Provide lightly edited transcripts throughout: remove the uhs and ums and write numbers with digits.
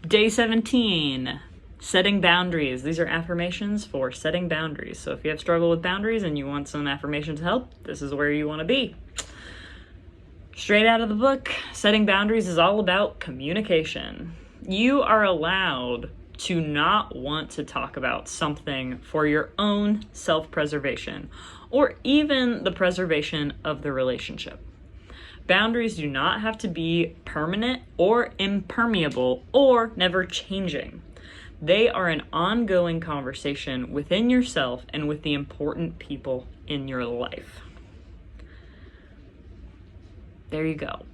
Day 17, setting boundaries. These are affirmations for setting boundaries. So if you have struggle with boundaries and you want some affirmations to help, this is where you want to be. Straight out of the book, setting boundaries is all about communication. You are allowed to not want to talk about something for your own self-preservation or even the preservation of the relationship. Boundaries do not have to be permanent or impermeable or never changing. They are an ongoing conversation within yourself and with the important people in your life. There you go.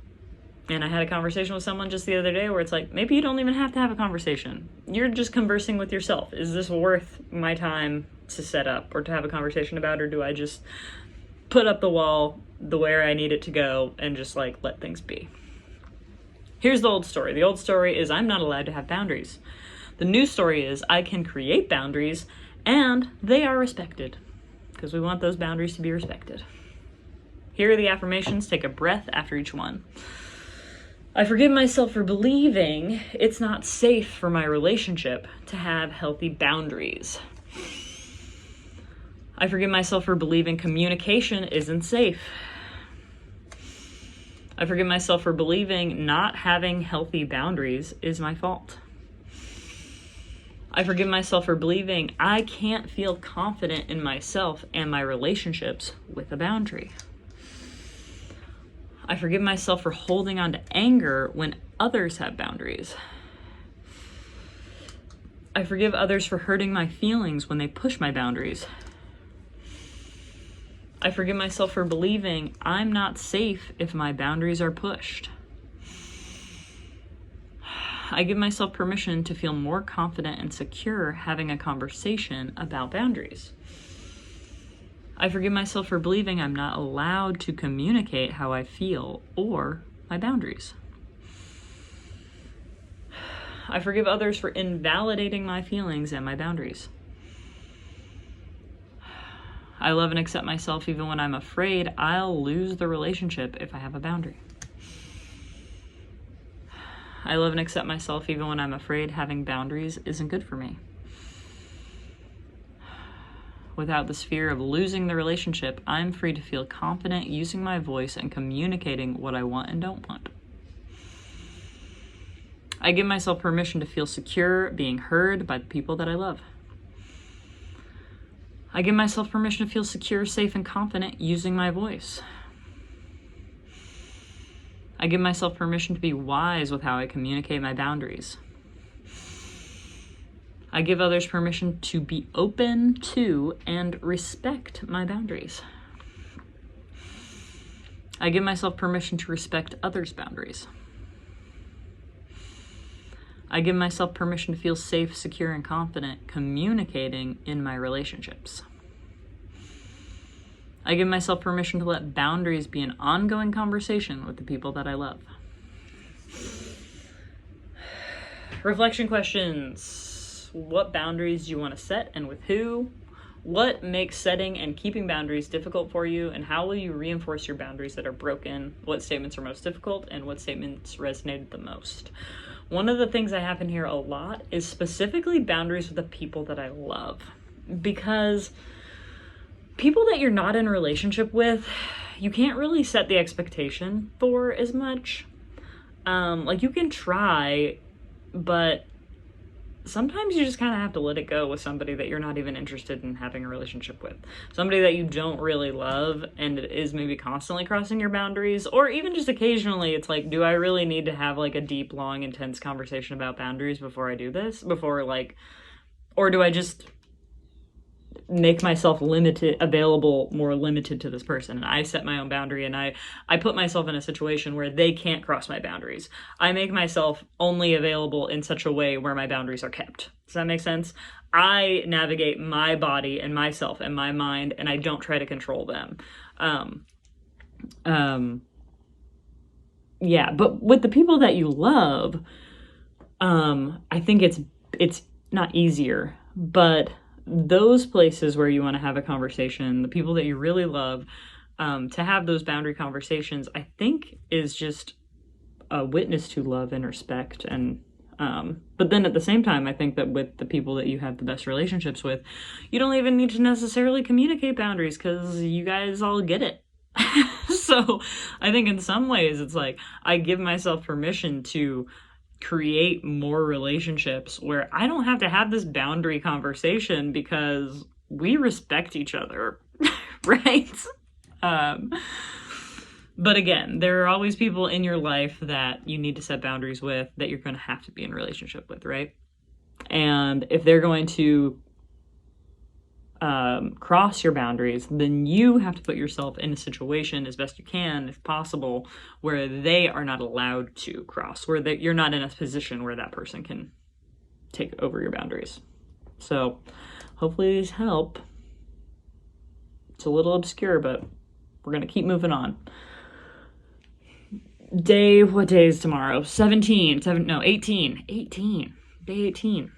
And I had a conversation with someone just the other day where it's like, maybe you don't even have to have a conversation. You're just conversing with yourself. Is this worth my time to set up or to have a conversation about, or do I just put up the wall the way I need it to go and just like let things be? Here's the old story. The old story is I'm not allowed to have boundaries. The new story is I can create boundaries and they are respected, because we want those boundaries to be respected. Here are the affirmations. Take a breath after each one. I forgive myself for believing it's not safe for my relationship to have healthy boundaries. I forgive myself for believing communication isn't safe. I forgive myself for believing not having healthy boundaries is my fault. I forgive myself for believing I can't feel confident in myself and my relationships with a boundary. I forgive myself for holding on to anger when others have boundaries. I forgive others for hurting my feelings when they push my boundaries. I forgive myself for believing I'm not safe if my boundaries are pushed. I give myself permission to feel more confident and secure having a conversation about boundaries. I forgive myself for believing I'm not allowed to communicate how I feel or my boundaries. I forgive others for invalidating my feelings and my boundaries. I love and accept myself even when I'm afraid I'll lose the relationship if I have a boundary. I love and accept myself even when I'm afraid having boundaries isn't good for me. Without this fear of losing the relationship, I'm free to feel confident using my voice and communicating what I want and don't want. I give myself permission to feel secure being heard by the people that I love. I give myself permission to feel secure, safe, and confident using my voice. I give myself permission to be wise with how I communicate my boundaries. I give others permission to be open to and respect my boundaries. I give myself permission to respect others' boundaries. I give myself permission to feel safe, secure, and confident communicating in my relationships. I give myself permission to let boundaries be an ongoing conversation with the people that I love. Reflection questions. What boundaries do you want to set and with who? What makes setting and keeping boundaries difficult for you, and how will you reinforce your boundaries that are broken? What statements are most difficult and what statements resonated the most? One of the things I have in here a lot is specifically boundaries with the people that I love, because people that you're not in a relationship with, you can't really set the expectation for as much. Like you can try, but sometimes you just kind of have to let it go with somebody that you're not even interested in having a relationship with. Somebody that you don't really love and is maybe constantly crossing your boundaries, or even just occasionally it's like, do I really need to have like a deep, long, intense conversation about boundaries before I do this? Or do I just make myself more limited to this person, and I set my own boundary, and I put myself in a situation where they can't cross my boundaries. I make myself only available in such a way where my boundaries are kept. Does that make sense? I navigate my body and myself and my mind, and I don't try to control them. Yeah, but with the people that you love, I think it's not easier, but those places where you want to have a conversation, the people that you really love, to have those boundary conversations, I think is just a witness to love and respect and But then at the same time, I think that with the people that you have the best relationships with, you don't even need to necessarily communicate boundaries because you guys all get it. So I think in some ways it's like I give myself permission to create more relationships where I don't have to have this boundary conversation because we respect each other, right? But again, there are always people in your life that you need to set boundaries with, that you're going to have to be in a relationship with, right? And if they're going to cross your boundaries, then you have to put yourself in a situation as best you can, if possible, where they are not allowed to cross, where you're not in a position where that person can take over your boundaries. So hopefully these help. It's a little obscure, but we're going to keep moving on. What day is tomorrow? 18. Day 18.